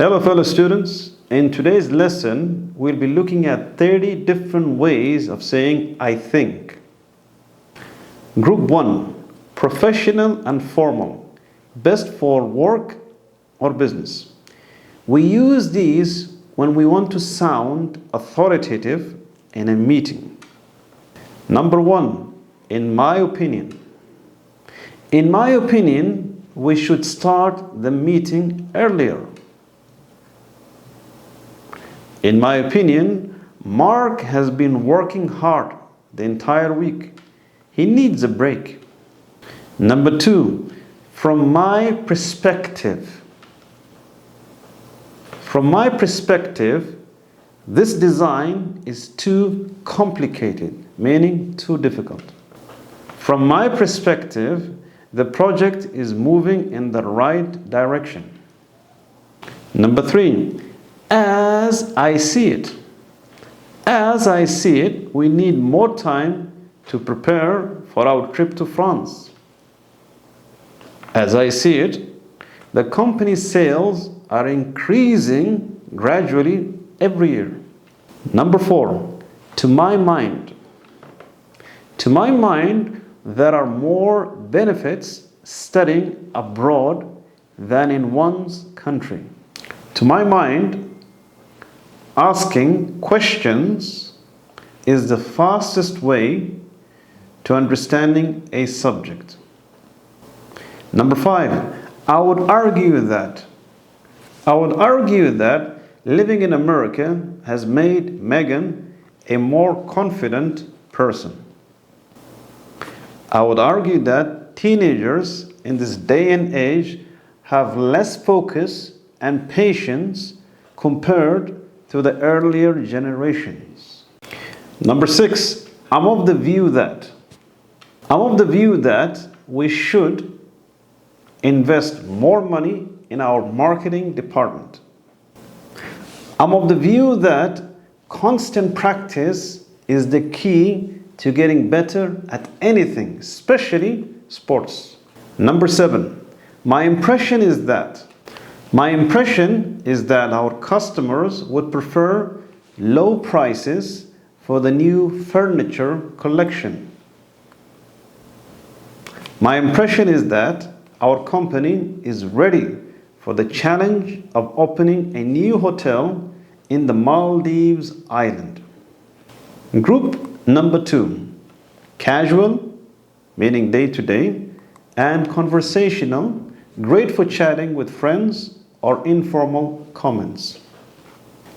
Hello fellow students, in today's lesson we'll be looking at 30 different ways of saying I think. Group 1, professional and formal, best for work or business. We use these when we want to sound authoritative in a meeting. Number 1, in my opinion. In my opinion, we should start the meeting earlier. In my opinion, Mark has been working hard the entire week. He needs a break. Number 2, from my perspective. From my perspective, this design is too complicated, meaning too difficult. From my perspective, the project is moving in the right direction. Number 3, as I see it. As I see it, we need more time to prepare for our trip to France. As I see it, the company's sales are increasing gradually every year. Number 4, to my mind. To my mind, there are more benefits studying abroad than in one's country. To my mind, asking questions is the fastest way to understanding a subject. Number 5, I would argue that living in America has made Megan a more confident person. I would argue that teenagers in this day and age have less focus and patience compared to the earlier generations. Number 6, I'm of the view that we should invest more money in our marketing department. I'm of the view that constant practice is the key to getting better at anything, especially sports. Number 7, my impression is that our customers would prefer low prices for the new furniture collection. My impression is that our company is ready for the challenge of opening a new hotel in the Maldives island. Group number 2, casual, meaning day to day, and conversational, great for chatting with friends or informal comments.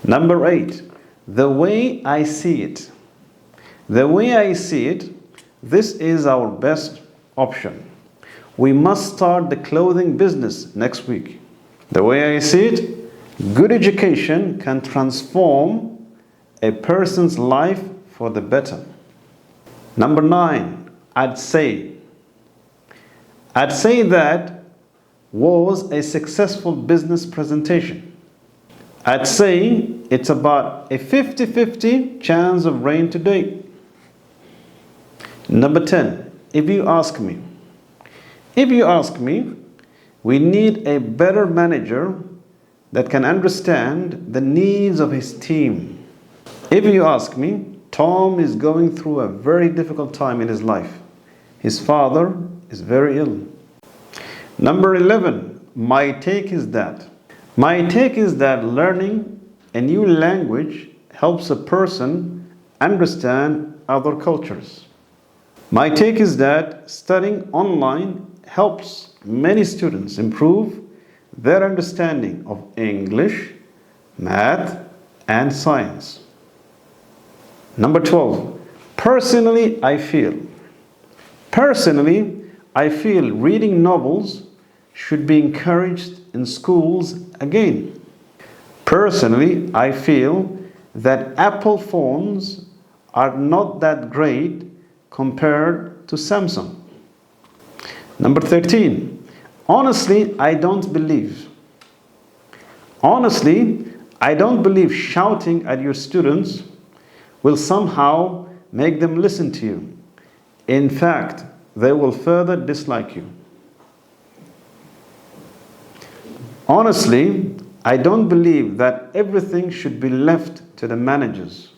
Number 8, the way I see it. The way I see it, this is our best option. We must start the clothing business next week. The way I see it, good education can transform a person's life for the better. Number 9, I'd say that was a successful business presentation. I'd say it's about a 50-50 chance of rain today. Number 10, if you ask me, we need a better manager that can understand the needs of his team. If you ask me, Tom is going through a very difficult time in his life. His father is very ill. Number 11, my take is that learning a new language helps a person understand other cultures. My take is that studying online helps many students improve their understanding of English, math, and science. Number 12, personally I feel reading novels should be encouraged in schools again. Personally, I feel that Apple phones are not that great compared to Samsung. Number 13, honestly, I don't believe shouting at your students will somehow make them listen to you. In fact, they will further dislike you. Honestly, I don't believe that everything should be left to the managers.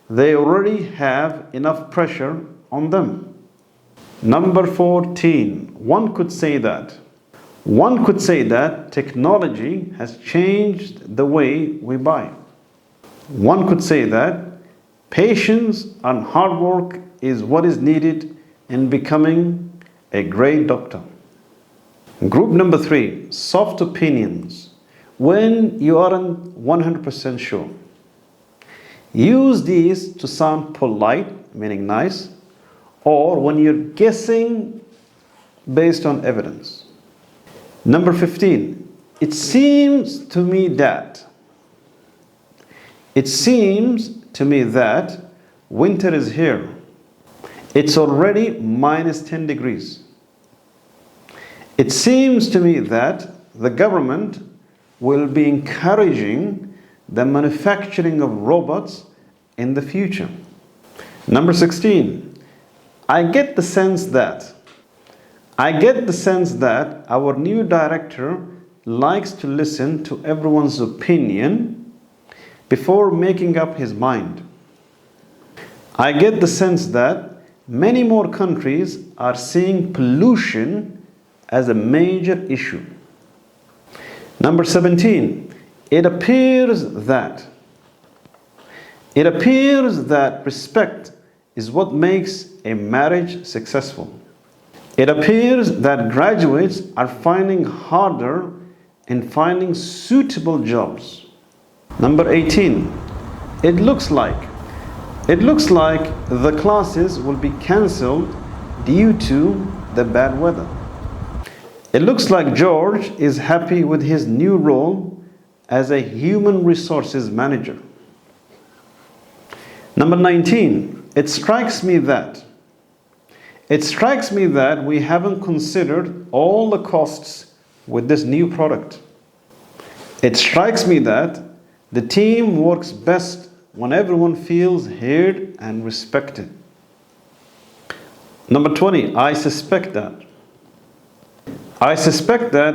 They already have enough pressure on them. Number 14, one could say that technology has changed the way we buy. One could say that patience and hard work is what is needed in becoming a great doctor. Group number 3, soft opinions. When you aren't 100% sure, use these to sound polite, meaning nice, or when you're guessing based on evidence. Number 15, it seems to me that winter is here. It's already minus 10 degrees. It seems to me that the government will be encouraging the manufacturing of robots in the future. Number 16, I get the sense that our new director likes to listen to everyone's opinion before making up his mind. I get the sense that many more countries are seeing pollution as a major issue. Number 17, it appears that respect is what makes a marriage successful. It appears that graduates are finding harder in finding suitable jobs. Number 18, it looks like the classes will be cancelled due to the bad weather. It looks like George is happy with his new role as a human resources manager. Number 19, it strikes me that we haven't considered all the costs with this new product. It strikes me that the team works best when everyone feels heard and respected. Number 20, I suspect that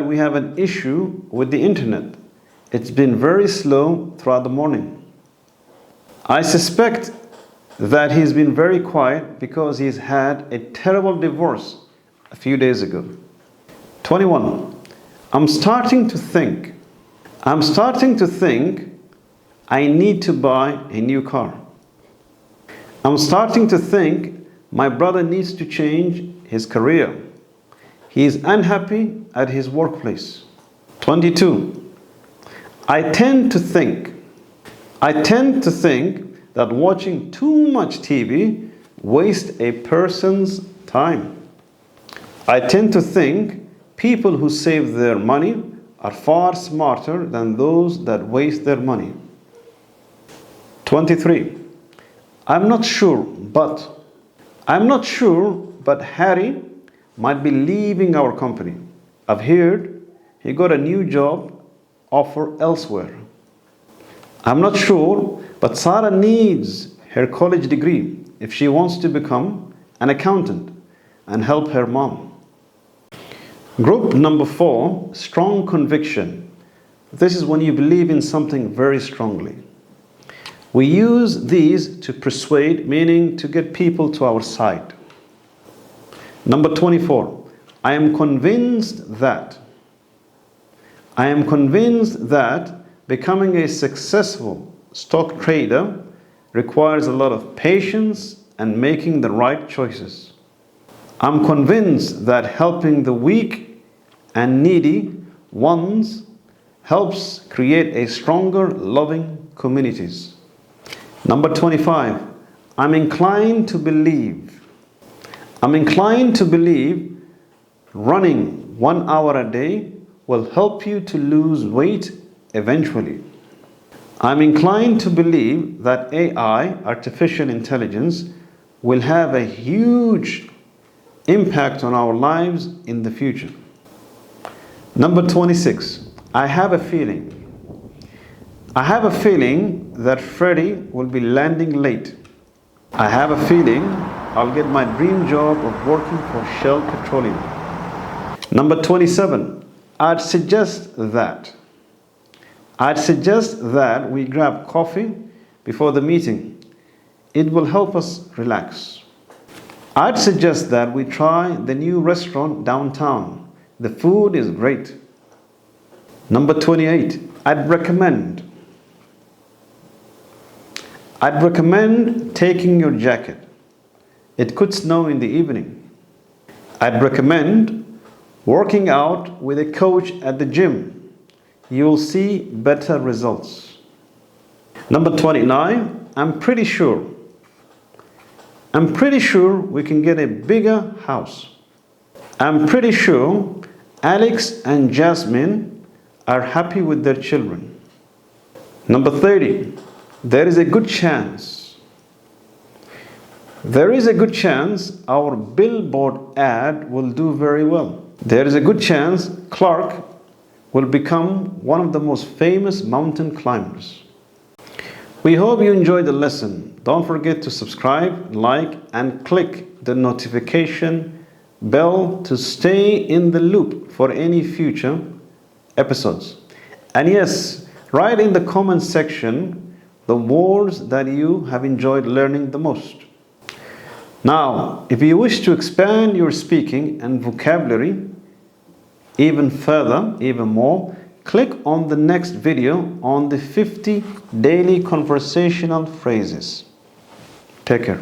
we have an issue with the internet. It's been very slow throughout the morning. I suspect that he's been very quiet because he's had a terrible divorce a few days ago. 21, I'm starting to think I need to buy a new car. I'm starting to think my brother needs to change his career. He is unhappy at his workplace. 22, I tend to think that watching too much TV wastes a person's time. I tend to think people who save their money are far smarter than those that waste their money. 23, I'm not sure, but Harry might be leaving our company. I've heard he got a new job offer elsewhere. I'm not sure, but Sarah needs her college degree if she wants to become an accountant and help her mom. Group number 4, strong conviction. This is when you believe in something very strongly. We use these to persuade, meaning to get people to our side. Number 24, I am convinced that becoming a successful stock trader requires a lot of patience and making the right choices. I'm convinced that helping the weak and needy ones helps create a stronger, loving communities. Number 25, I'm inclined to believe running 1 hour a day will help you to lose weight eventually. I'm inclined to believe that AI, artificial intelligence, will have a huge impact on our lives in the future. Number 26, I have a feeling that Freddie will be landing late. I have a feeling I'll get my dream job of working for Shell Petroleum. Number 27, I'd suggest that I'd suggest that we grab coffee before the meeting. It will help us relax. I'd suggest that we try the new restaurant downtown. The food is great. Number 28, I'd recommend taking your jacket. It could snow in the evening. I'd recommend working out with a coach at the gym. You'll see better results. Number 29, I'm pretty sure we can get a bigger house. I'm pretty sure Alex and Jasmine are happy with their children. Number 30, there is a good chance our billboard ad will do very well. There is a good chance Clark will become one of the most famous mountain climbers. We hope you enjoyed the lesson. Don't forget to subscribe, like, and click the notification bell to stay in the loop for any future episodes. And yes, write in the comment section the words that you have enjoyed learning the most. Now, if you wish to expand your speaking and vocabulary even more, click on the next video on the 50 daily conversational phrases. Take care.